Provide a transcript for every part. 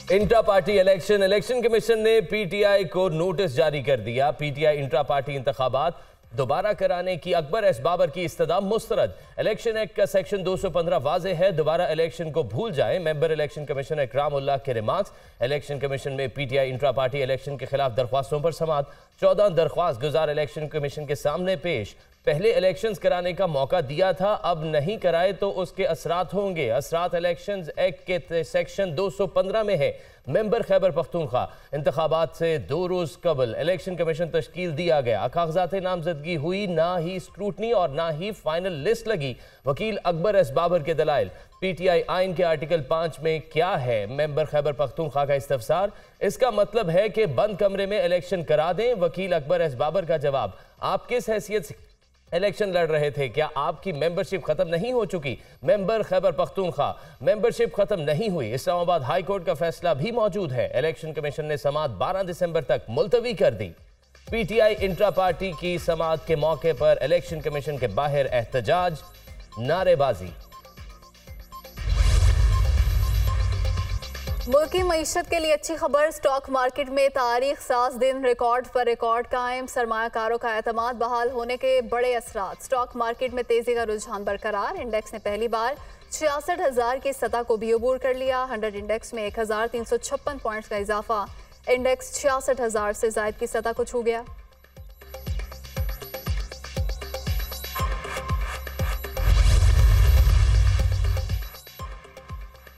Intra party election commission ने PTI को notice जारी कर दिया। पीटीआई इंट्रा पार्टी इंतखाबात दोबारा कराने की अकबर एस बाबर की इस्तदा मुस्तरद। इलेक्शन एक्ट का सेक्शन 215 वाजे है, दोबारा इलेक्शन को भूल जाएं। मेंबर इलेक्शन कमीशन इकराम उल्लाह के रिमार्क्स। इलेक्शन कमीशन में पीटीआई इंट्रा पार्टी इलेक्शन के खिलाफ दरख्वास्तों पर समाअत। 14 दरख्वास्त गुजार इलेक्शन कमीशन के सामने पेश। पहले इलेक्शंस कराने का मौका दिया था, अब नहीं कराए तो उसके असरात होंगे। असरात इलेक्शंस एक्ट के सेक्शन 215 में है। मेंबर खैबर पख्तूनख्वा इंतखाबात से 2 रोज कबल इलेक्शन कमीशन तश्कील दिया गया। कागजात नामजदगी हुई, ना ही स्क्रूटनी और ना ही फाइनल लिस्ट लगी। वकील अकबर एस बाबर के दलाइल। पीटीआई आइन के आर्टिकल 5 में क्या है? मेंबर खैबर पख्तूनख्वा का इस्तफसार। इसका मतलब है कि बंद कमरे में इलेक्शन करा दें। वकील अकबर एस बाबर का जवाब, आप किस हैसियत से इलेक्शन लड़ रहे थे? क्या आपकी मेंबरशिप खत्म नहीं हो चुकी? मेंबर खैबर पख्तूनख्वा, मेंबरशिप खत्म नहीं हुई। इस्लामाबाद हाई कोर्ट का फैसला भी मौजूद है। इलेक्शन कमीशन ने समाअत 12 दिसंबर तक मुलतवी कर दी। पीटीआई इंट्रा पार्टी की समाअत के मौके पर इलेक्शन कमीशन के बाहर एहतजाज, नारेबाजी। मुल्क की मईशत के लिए अच्छी खबर। स्टॉक मार्केट में तारीख साज दिन रिकॉर्ड पर रिकॉर्ड कायम। सरमायाकारों का एतमाद बहाल होने के बड़े असरात। स्टॉक मार्केट में तेजी का रुझान बरकरार। इंडेक्स ने पहली बार 66,000 की सतह को भी अबूर कर लिया। 100 इंडेक्स में 1,356 पॉइंट्स का इजाफा। इंडेक्स 66,000 से जायद की सतह को छू गया।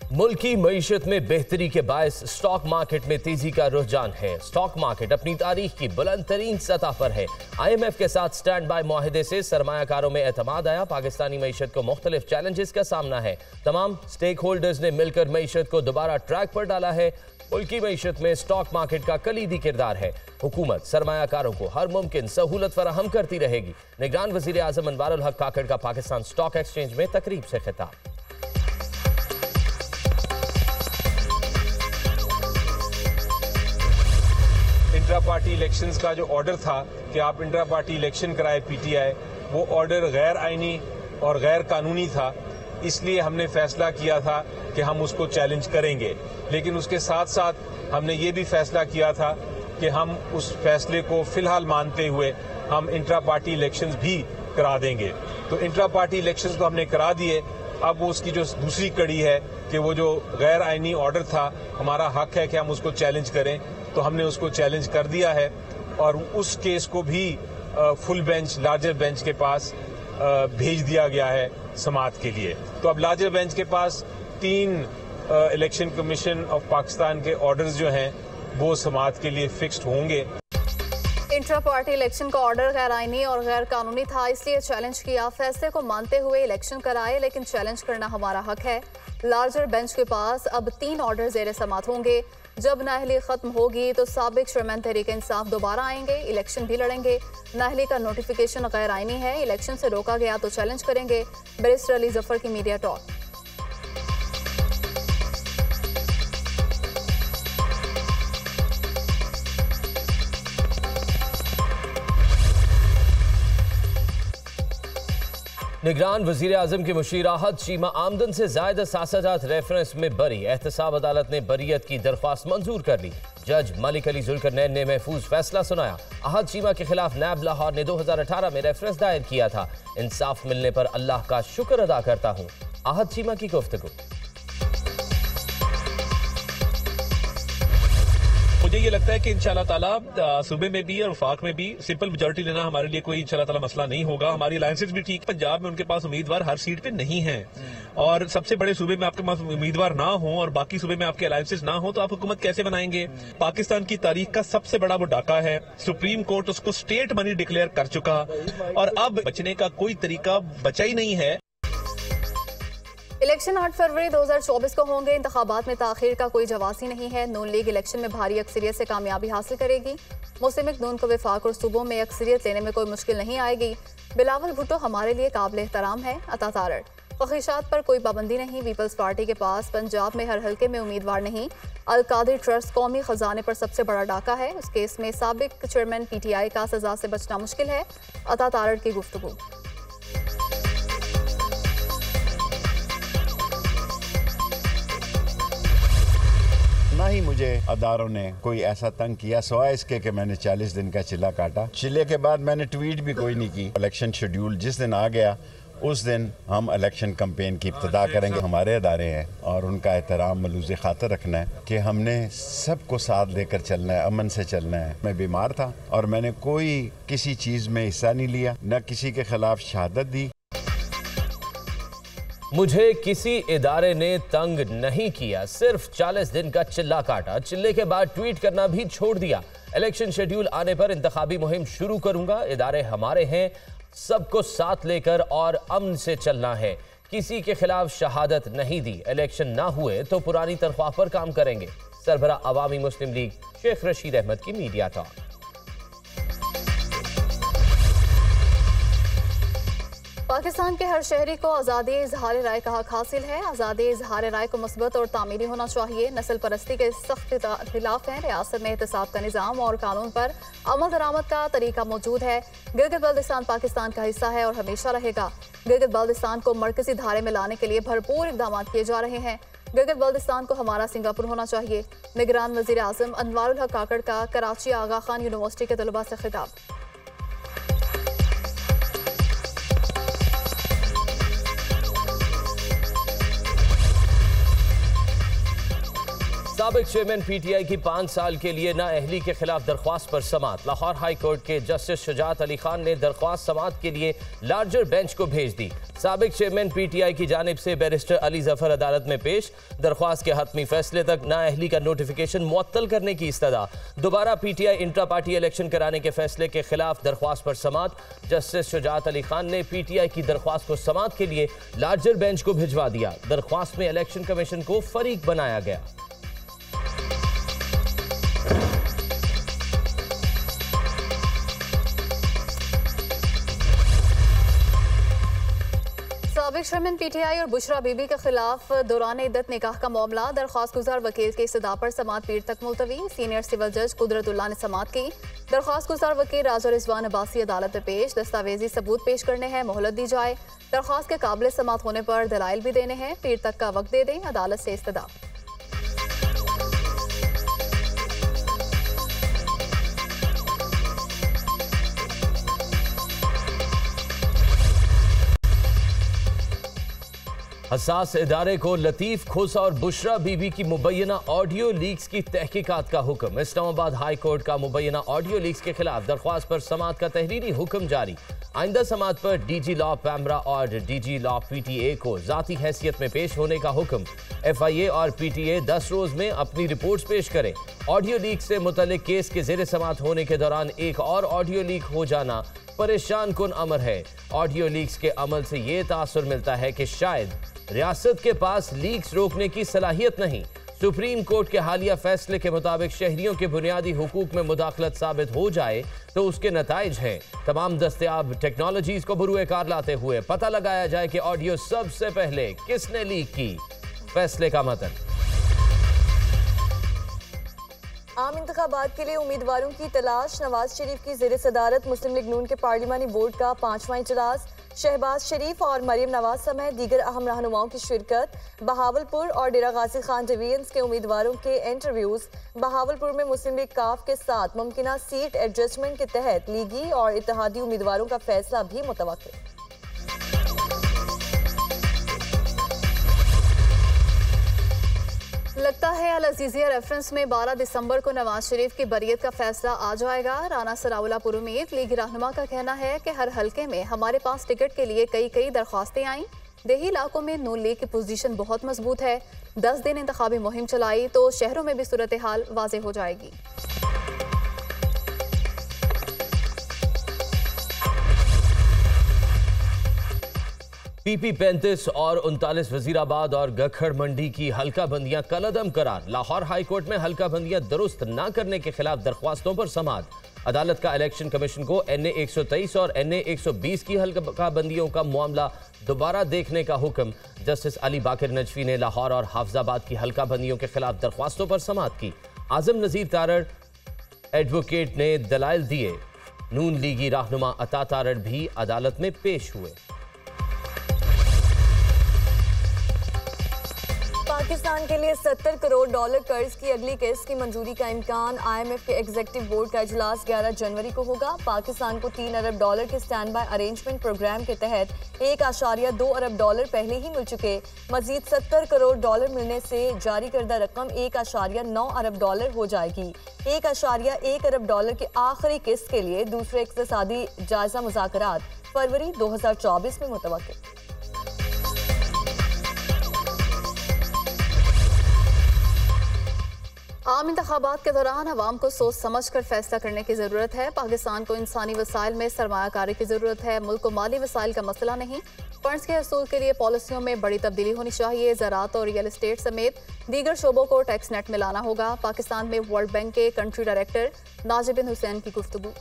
मुल्क की मईशत में बेहतरी के बायस स्टॉक मार्केट में तेजी का रुझान है। स्टॉक मार्केट अपनी तारीख की बुलंद तरीन सतह पर है। IMF के साथ स्टैंड बाय मुआहदे से सरमायाकारों में एतमाद आया। पाकिस्तानी मईशत को मुख्तलिफ चैलेंजेस का सामना है। तमाम स्टेक होल्डर्स ने मिलकर मईशत को दोबारा ट्रैक पर डाला है। मुल्क की मईशत में स्टॉक मार्केट का कलीदी किरदार है। हुकूमत सरमायाकारों को हर मुमकिन सहूलत फराहम करती रहेगी। निगरान वजीर आजम अनवारुल हक काकड़ का पाकिस्तान स्टॉक एक्सचेंज में तकरीब से खिताब। इंट्रा पार्टी इलेक्शंस का जो ऑर्डर था कि आप इंट्रा पार्टी इलेक्शन कराए पीटीआई, वो ऑर्डर गैर आईनी और गैर कानूनी था। इसलिए हमने फैसला किया था कि हम उसको चैलेंज करेंगे, लेकिन उसके साथ साथ हमने ये भी फैसला किया था कि हम उस फैसले को फिलहाल मानते हुए हम इंट्रा पार्टी इलेक्शंस भी करा देंगे। तो इंट्रा पार्टी इलेक्शंस को हमने करा दिए। अब उसकी जो दूसरी कड़ी है कि वो जो गैर आईनी ऑर्डर था, हमारा हक है कि हम उसको चैलेंज करें, तो हमने उसको चैलेंज कर दिया है और उस केस को भी फुल बेंच, लार्जर बेंच के पास भेज दिया गया है समाअत के लिए। तो अब लार्जर बेंच के पास 3 इलेक्शन कमीशन ऑफ पाकिस्तान के ऑर्डर्स जो हैं वो समाअत के लिए फिक्स्ड होंगे। इंट्रा पार्टी इलेक्शन का ऑर्डर गैर आईनी और गैर कानूनी था, इसलिए चैलेंज किया। फैसले को मानते हुए इलेक्शन कराए, लेकिन चैलेंज करना हमारा हक है। लार्जर बेंच के पास अब 3 ऑर्डर ज़ेर समाअत होंगे। जब नाअहली खत्म होगी तो साबिक चेयरमैन तहरीक इंसाफ दोबारा आएंगे, इलेक्शन भी लड़ेंगे। नाअहली का नोटिफिकेशन गैर आईनी है, इलेक्शन से रोका गया तो चैलेंज करेंगे। बैरिस्टर अली जफर की मीडिया टॉक। निगरान वजीर आजम की मुशीर आहत शीमा आमदन से ज़ायद सासाजात रेफरेंस में बरी। एहतसाब अदालत ने बरीयत की दरख्वास्त मंजूर कर ली। जज मलिक अली जुल्करनैन ने महफूज फैसला सुनाया। आहत शीमा के खिलाफ नैब लाहौर ने 2018 में रेफरेंस दायर किया था। इंसाफ मिलने पर अल्लाह का शुक्र अदा करता हूँ। आहत शीमा की गुफ्तगू। मुझे ये लगता है कि इंशाल्लाह ताला सूबे में भी और वफाक में भी सिंपल मेजोरिटी लेना हमारे लिए कोई इंशाल्लाह ताला मसला नहीं होगा। हमारी अलायंसेज भी ठीक। पंजाब में उनके पास उम्मीदवार हर सीट पे नहीं है, और सबसे बड़े सूबे में आपके पास उम्मीदवार ना हो और बाकी सूबे में आपके अलायंसेज ना हो तो आप हुकूमत कैसे बनाएंगे? पाकिस्तान की तारीख का सबसे बड़ा वो डाका है। सुप्रीम कोर्ट उसको स्टेट मनी डिक्लेयर कर चुका और अब बचने का कोई तरीका बचा ही नहीं है। इलेक्शन 8 फरवरी 2024 को होंगे। इंतखाबात में ताखीर का कोई जवाब ही नहीं है। नून लीग इलेक्शन में भारी अक्सरियत से कामयाबी हासिल करेगी। मुस्लिम नून को वफाक और सूबों में अक्सरियत लेने में कोई मुश्किल नहीं आएगी। बिलावल भुट्टो हमारे लिए काबिल एहतराम है। अता तारड़, ख्वाहिशात पर कोई पाबंदी नहीं। पीपल्स पार्टी के पास पंजाब में हर हल्के में उम्मीदवार नहीं। अल-कादिर ट्रस्ट कौमी खजाने पर सबसे बड़ा डाका है। उस केस में साबिक चेयरमैन पीटीआई का सजा से बचना मुश्किल है। अता तारड़ की गुफ्तगू। ना ही मुझे अदारों ने कोई ऐसा तंग किया सिवाय इसके कि मैंने 40 दिन का चिल्ला काटा। चिल्ले के बाद मैंने ट्वीट भी कोई नहीं की। इलेक्शन शेड्यूल जिस दिन आ गया उस दिन हम इलेक्शन कैंपेन की इब्तिदा करेंगे। हमारे अदारे हैं और उनका एहतराम मलूज़ खातर रखना है कि हमने सबको साथ लेकर चलना है, अमन से चलना है। मैं बीमार था और मैंने कोई किसी चीज़ में हिस्सा नहीं लिया, न किसी के खिलाफ शहादत दी। मुझे किसी इदारे ने तंग नहीं किया, सिर्फ 40 दिन का चिल्ला काटा। चिल्ले के बाद ट्वीट करना भी छोड़ दिया। इलेक्शन शेड्यूल आने पर इंतखाबी मुहिम शुरू करूंगा। इदारे हमारे हैं, सबको साथ लेकर और अमन से चलना है। किसी के खिलाफ शहादत नहीं दी। इलेक्शन ना हुए तो पुरानी तनख्वाह पर काम करेंगे। सरबरा अवामी मुस्लिम लीग शेख रशीद अहमद की मीडिया टॉक। पाकिस्तान के हर शहरी को आज़ादी इजहार राय का हक हासिल है। आज़ादी इजहार राय को मुस्बत और तामीरी होना चाहिए। नस्ल परस्ती के सख्त खिलाफ हैं। रियासत में एहतसाब का निज़ाम और कानून पर अमल दरामद का तरीका मौजूद है। गिलगित बल्तिस्तान पाकिस्तान का हिस्सा है और हमेशा रहेगा। गिलगित बल्तिस्तान को मरकजी धारे में लाने के लिए भरपूर इक़दाम किए जा रहे हैं। गिलगित बल्तिस्तान को हमारा सिंगापुर होना चाहिए। निगरान वज़ीर आज़म अनवारुल हक काकड़ का कराची आगा खान यूनिवर्सिटी के तलबा से खिताब। साबिक चेयरमैन पीटीआई की 5 साल के लिए नाअहली के खिलाफ दरख्वास्त पर समाअत। लाहौर हाई कोर्ट के जस्टिस शुजात अली खान ने दरख्वास्त समाअत के लिए लार्जर बेंच को भेज दी। साबिक चेयरमैन पीटीआई की जानिब से बैरिस्टर अली जफर अदालत में पेश। दरख्वास्त के हतमी फैसले तक नाअहली का नोटिफिकेशन मुअत्तल करने की इस्तदा। दोबारा पीटीआई इंट्रा पार्टी इलेक्शन कराने के फैसले के खिलाफ दरख्वास्त पर समाअत। जस्टिस शुजात अली खान ने पीटीआई की दरख्वास्त को समाअत के लिए लार्जर बेंच को भिजवा दिया। दरख्वास्त में इलेक्शन कमीशन को फरीक बनाया गया। साबिक चेयरमैन पीटीआई और बुशरा बीबी के खिलाफ दौरान इद्दत निकाह का मामला। दरख्वास्त गुजार वकील के इस्तदा पर समाअत पीर तक मुलतवी। सीनियर सिविल जज कुदरतुल्लाह ने समाअत की। दरख्वास्त गुजार वकील राजा रिजवान अब्बासी अदालत में पेश। दस्तावेजी सबूत पेश करने हैं, मोहलत दी जाए। दरख्वास्त के काबिल समाअत होने पर दलाइल भी देने हैं। पीर तक का वक्त दे दें, अदालत से इस्तदा। हसास इदारे को लतीफ खोसा और बुशरा बीबी की मुबैना ऑडियो लीक्स की तहकीकात का हुक्म। इस्लामाबाद हाई कोर्ट का मुबैना ऑडियो लीक्स के खिलाफ दरख्वास्त पर समाअत का तहरीरी हुक्म जारी। आइंदा समाअत पर डीजी लॉ पैमरा और डीजी लॉ पीटीए को जाती हैसियत में पेश होने का हुक्म। एफआईए और पीटीए 10 रोज में अपनी रिपोर्ट्स पेश करें। ऑडियो लीक से मुतल्लिक केस के ज़ेरे समाअत होने के दौरान एक और ऑडियो लीक हो जाना परेशान कुन अमर है। ऑडियो लीक्स के अमल से ये तासुर मिलता है कि शायद रियासत के पास लीक्स रोकने की सलाहियत नहीं। सुप्रीम कोर्ट के हालिया फैसले के मुताबिक शहरियों के बुनियादी हुकूक में मुदाखलत साबित हो जाए तो उसके नताइज हैं। तमाम दस्तयाब टेक्नोलॉजीज को बरूए कार लाते हुए पता लगाया जाए कि ऑडियो सबसे पहले किसने लीक की। फैसले का मतन। आम इंतखाबात के लिए उम्मीदवारों की तलाश। नवाज शरीफ की ज़ेर सदारत मुस्लिम लीग नून के पार्लिमानी बोर्ड का 5वां इजलास। शहबाज शरीफ और मरीम नवाज समेत दीगर अहम रहनुमाओं की शिरकत। बहावलपुर और डेरा गाजी खान डिवीजन्स के उम्मीदवारों के इंटरव्यूज। बहावलपुर में मुस्लिम लीग काफ के साथ मुमकिना सीट एडजस्टमेंट के तहत लीगी और इत्तेहादी उम्मीदवारों का फैसला भी मुतवक्किल। लगता है अल अजीजिया रेफरेंस में 12 दिसंबर को नवाज शरीफ की बरियत का फैसला आ जाएगा। राना सराउला पुरुमीद लीगी रहनुमा का कहना है कि हर हलके में हमारे पास टिकट के लिए कई दरख्वास्तें आईं। देही इलाकों में नून लीग की पोजीशन बहुत मजबूत है। 10 दिन इंतखाबी मुहिम चलाई तो शहरों में भी सूरत हाल वाज़ेह हो जाएगी। पीपी 35 और 39 वजीराबाद और गखड़ मंडी की हल्का बंदियां कलअदम करार। लाहौर हाई कोर्ट में हल्का बंदियां दुरुस्त न करने के खिलाफ दरख्वास्तों पर समाअत। अदालत का इलेक्शन कमीशन को NA 123 और NA 120 की हल्का बंदियों का मामला दोबारा देखने का हुक्म। जस्टिस अली बाकर नजफी ने लाहौर और हाफजाबाद की हल्का बंदियों के खिलाफ दरख्वास्तों पर समाअत की। आजम नजीर तारड़ एडवोकेट ने दलाइल दिए। नून लीगी रहनुमा अता तारड़ भी अदालत में पेश हुए। पाकिस्तान के लिए 70 करोड़ डॉलर कर्ज की अगली किस्त की मंजूरी का इम्कान। IMF के एग्जीक्यूटिव बोर्ड का इजलास 11 जनवरी को होगा। पाकिस्तान को 3 अरब डॉलर के स्टैंड बाय अरेंजमेंट प्रोग्राम के तहत 1.2 अरब डॉलर पहले ही मिल चुके। मजीद 70 करोड़ डॉलर मिलने से जारी करदा रकम 1.9 अरब डॉलर हो जाएगी। 1.1 अरब डॉलर की आखिरी किस्त के लिए दूसरे इक्तिसादी जायजा मुज़ाकरात फरवरी 2024 में मुतवक्किल। आम इंतखाबात के दौरान अवाम को सोच समझ कर फैसला करने की ज़रूरत है। पाकिस्तान को इंसानी वसाइल में सरमायाकारी की ज़रूरत है, मुल्क को माली वसाइल का मसला नहीं। फंड्स के हसूल के लिए पॉलिसियों में बड़ी तब्दीली होनी चाहिए। ज़राअत और रियल एस्टेट समेत दीगर शोबों को टैक्स नेट में लाना होगा। पाकिस्तान में वर्ल्ड बैंक के कंट्री डायरेक्टर नाजिब बिन हुसैन की गुफ्तगू।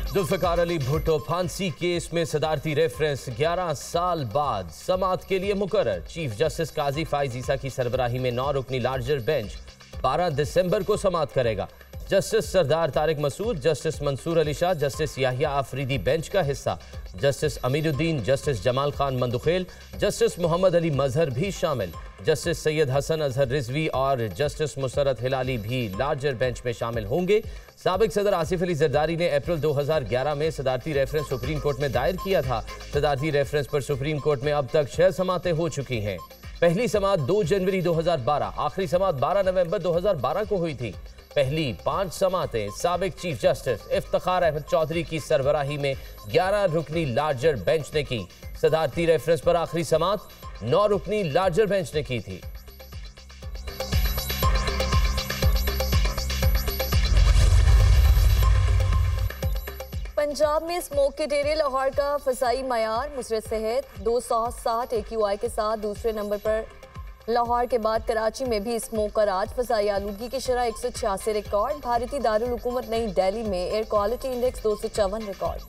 जुल्फ़िकार अली भुट्टो फांसी केस में सदारती रेफरेंस 11 साल बाद समाअत के लिए मुकर्रर। चीफ जस्टिस काजी फाइज ईसा की सरबराही में 9 रुकनी लार्जर बेंच 12 दिसंबर को समाअत करेगा। Justice Sardar Tariq Masood, justice Mansoor Ali Shah, justice Yahya Afridi bench का हिस्सा। Justice Aminuddin, justice Jamal Khan Mandokhel, justice Muhammad Ali Mazhar भी शामिल। जस्टिस सैयद हसन अजहर रिजवी और जस्टिस मुसरत हिलाली भी लार्जर बेंच में शामिल होंगे। साबिक सदर आसिफ अली जरदारी ने अप्रैल 2011 में सदारती रेफरेंस सुप्रीम कोर्ट में दायर किया था। सदारती रेफरेंस पर सुप्रीम कोर्ट में अब तक 6 समाअतें हो चुकी हैं। पहली समाअत 2 जनवरी 2012, आखिरी समाअत 12 नवंबर 2012 को हुई थी। पहली 5 समाअतें साबिक चीफ जस्टिस इफ्तिखार अहमद चौधरी की सरबराही में 11 रुकनी लार्जर बेंच ने की। सदारती रेफरेंस पर आखिरी समाअत 9 रुकनी लार्जर बेंच ने की थी। पंजाब में स्मोक के डेरे लाहौर का फसाई मयार मुसरत सेहत 260 AQI के साथ दूसरे नंबर पर। लाहौर के बाद कराची में भी स्मोक का राज। फसाई आलूदगी की शरह 186 रिकॉर्ड। भारतीय दारुल हुकूमत नई दिल्ली में air quality index 254 record.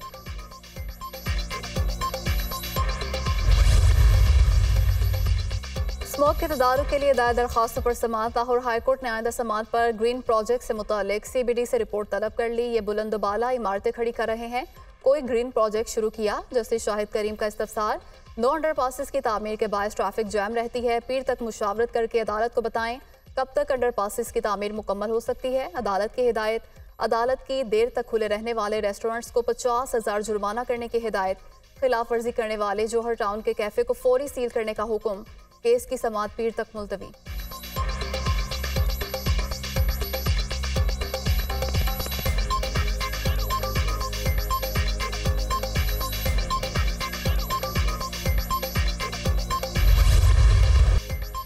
Smoke के तदारुक के लिए दायर दरखास्तों पर समाअत। लाहौर हाईकोर्ट ने आइंदा समाअत पर ग्रीन प्रोजेक्ट से मुतालिक CBD से रिपोर्ट तलब कर ली। ये बुलंदबाला इमारतें खड़ी कर रहे हैं, कोई ग्रीन प्रोजेक्ट शुरू किया। जस्टिस शाहिद करीम का इस्तफसार। 9 अंडरपासेस की तामीर के बायस ट्रैफिक जैम रहती है। पीर तक मुशावरत करके अदालत को बताएं कब तक अंडरपासेस की तामीर मुकम्मल हो सकती है। अदालत की हिदायत। अदालत की देर तक खुले रहने वाले रेस्टोरेंट्स को 50,000 जुर्माना करने की हिदायत। खिलाफ वर्जी करने वाले जौहर टाउन के कैफे को फौरी सील करने का हुक्म। केस की समाअत पीर तक मुलतवी।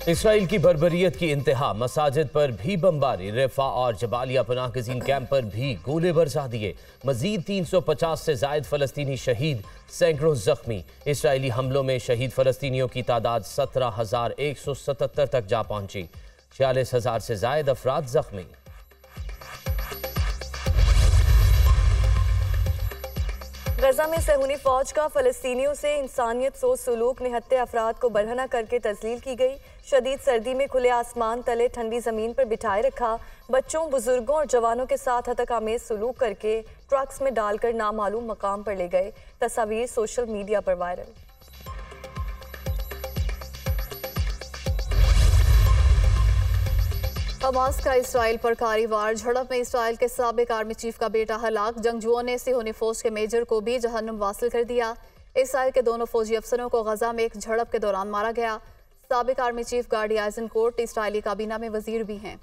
इसराइल की बर्बरियत की इंतहा, मसाजिद पर भी बमबारी। रेफा और जबालिया पनाह गजीन कैंप पर भी गोले बरसा दिए। मजीद 350 से जायद फलस्तीनी शहीद, सैकड़ों जख्मी। इसराइली हमलों में शहीद फलस्तीनियों की तादाद 17,177 तक जा पहुंची। 46,000 से जायद अफराद जख्मी। गजा में सहूनी फौज का फलस्तीनियों से इंसानियत सोच सलूक निहत्ते अफराद को बरहना करके तजलील की गई। शदीद सर्दी में खुले आसमान तले ठंडी जमीन पर बिठाए रखा। बच्चों, बुजुर्गों और जवानों के साथ हतक आमेज सलूक करके ट्रक्स में डालकर नामालूम मकाम पर ले गए। तस्वीर सोशल मीडिया पर वायरल। हमास का इसराइल पर कारी वार। झड़प में इसराइल के साबिक आर्मी चीफ का बेटा हलाक। जंगजुओं ने सिहोनी फौज के मेजर को भी जहन्नुम वासिल कर दिया। इसराइल के दोनों फौजी अफसरों को गजा में एक झड़प के दौरान मारा गया। साबिक आर्मी चीफ गार्डी आइजनकोट इसराइली काबीना में वजीर भी हैं।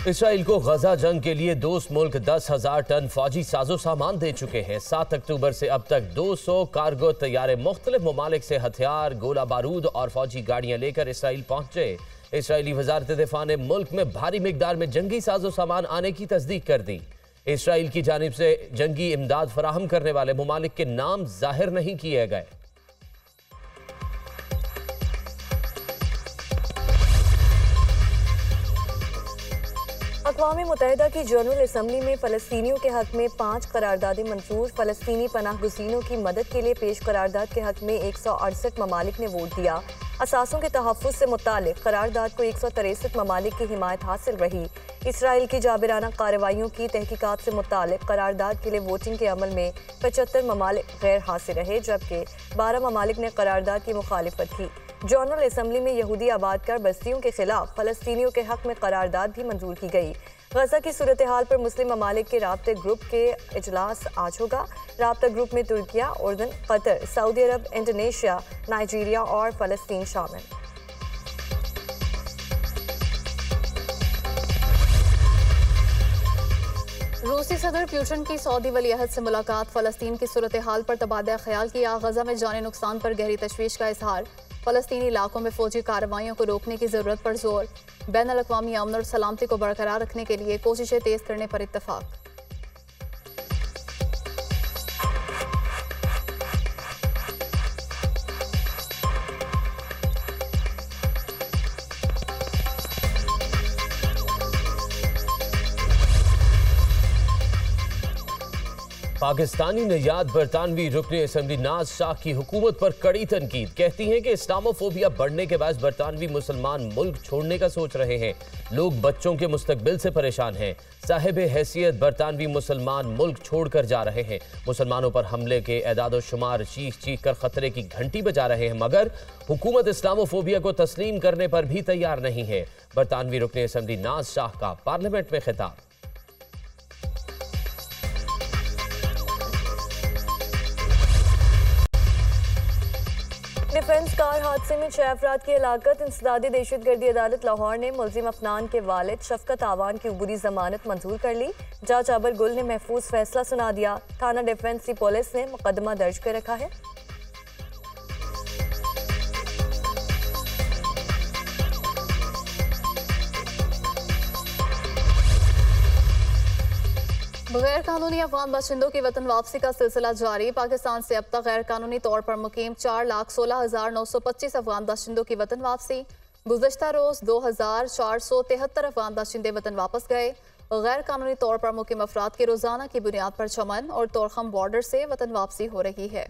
इसराइल को गजा जंग के लिए दोस्त मुल्क 10,000 टन फौजी साजो सामान दे चुके हैं। 7 अक्टूबर से अब तक 200 कार्गो तैयारे मुख्तलिफ ममालिक से हथियार, गोला बारूद और फौजी गाड़ियां लेकर इसराइल पहुंचे। इसराइली वजारत दिफा ने मुल्क में भारी मिकदार में जंगी साजो सामान आने की तस्दीक कर दी। इसराइल की जानिब से जंगी इमदाद फराहम करने वाले ममालिक के नाम जाहिर नहीं किए गए। अक़वाम मुत्तहिदा की जनरल असम्बली में फ़लस्तीनियों के हक़ में 5 करारदादें मंजूर। फ़लस्तीनी पनाह गुज़ीनों की मदद के लिए पेश करारदाद के हक़ में 168 ममालिक ने वोट दिया। असासों के तहफ़्फ़ुज़ से मुतालिक करारदाद को 163 ममालिक की हिमायत हासिल रही। इसराइल की जाबिराना कार्रवाइयों की तहकीकात से मुतालिक करारदाद के लिए वोटिंग के अमल में 75 ममालिक गैर हासिल रहे, जबकि 12 ममालिक ने करारदाद की मुखालिफत की। जनरल असम्बली में यहूदी आबादकार बस्तियों के खिलाफ फ़लस्तीनियों के हक़ में करारदाद भी मंजूर की गई। गजा की सूरत हाल पर मुस्लिम ममालिक के राब्ते ग्रुप के इजलास आज होगा। राब्ता ग्रुप में तुर्किया, उर्दन, कतर, सऊदी अरब, इंडोनेशिया, नाइजीरिया और फ़लस्तीन शामिल। रूसी सदर पुतिन की सऊदी वली अहद से मुलाकात। फ़लस्तीन की सूरत हाल पर तबादला ख्याल किया। गजा में जानी नुकसान पर गहरी तशवीश का इजहार। फ़लस्तीनी इलाकों में फ़ौजी कार्रवाइयों को रोकने की ज़रूरत पर जोर। बैनुल अक़वामी अमन और सलामती को बरकरार रखने के लिए कोशिशें तेज़ करने पर इत्तफ़ाक़। पाकिस्तानी निजात बरतानवी रुकने असम्बली नाज शाह की हुकूमत पर कड़ी तनकीद। कहती हैं कि इस्लामोफोबिया बढ़ने के बाद बरतानवी मुसलमान मुल्क छोड़ने का सोच रहे हैं। लोग बच्चों के मुस्तकबिल से परेशान हैं। साहिब हैसियत बरतानवी मुसलमान मुल्क छोड़कर जा रहे हैं। मुसलमानों पर हमले के एदाद शुमार चीख चीख कर खतरे की घंटी बजा रहे हैं, मगर हुकूमत इस्लामोफोबिया को तस्लीम करने पर भी तैयार नहीं है। बरतानवी रुकने असम्बली नाज शाह का पार्लियामेंट में खिताब। डिफेंस कार हादसे में 6 अफराद की हलाकत। इंसदादी दहशतगर्दी अदालत लाहौर ने मुलजिम अफनान के वालिद शफकत आवान की उबूरी जमानत मंजूर कर ली। जज अबर गुल ने महफूज फैसला सुना दिया। थाना डिफेंस की पुलिस ने मुकदमा दर्ज कर रखा है। गैर कानूनी अफगान बाशिंदों की वतन वापसी का सिलसिला जारी। पाकिस्तान से अब तक गैर कानूनी तौर पर मुकीम 4,16,925 अफगान बाशिंदों की वतन वापसी। गुज़श्ता रोज 2,473 अफगान बाशिंदे वतन वापस गए। गैर कानूनी तौर पर मुकीम अफराद की रोजाना की बुनियाद पर चमन और तोरखम बॉर्डर से वतन वापसी हो रही है।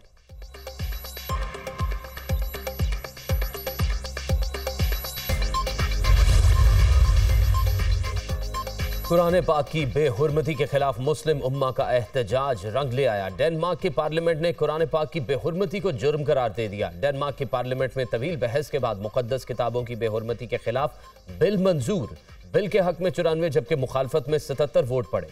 कुरान पाक की बेहुरमती के खिलाफ मुस्लिम उम्मा का एहतजाज रंग ले आया। डेनमार्क के पार्लियामेंट ने कुरान पाक की बेहुरमती को जुर्म करार दे दिया। डेनमार्क के पार्लियामेंट में तवील बहस के बाद मुकद्दस किताबों की बेहुरमती के खिलाफ बिल मंजूर। बिल के हक में 94 जबकि मुखालफत में 77 वोट पड़े।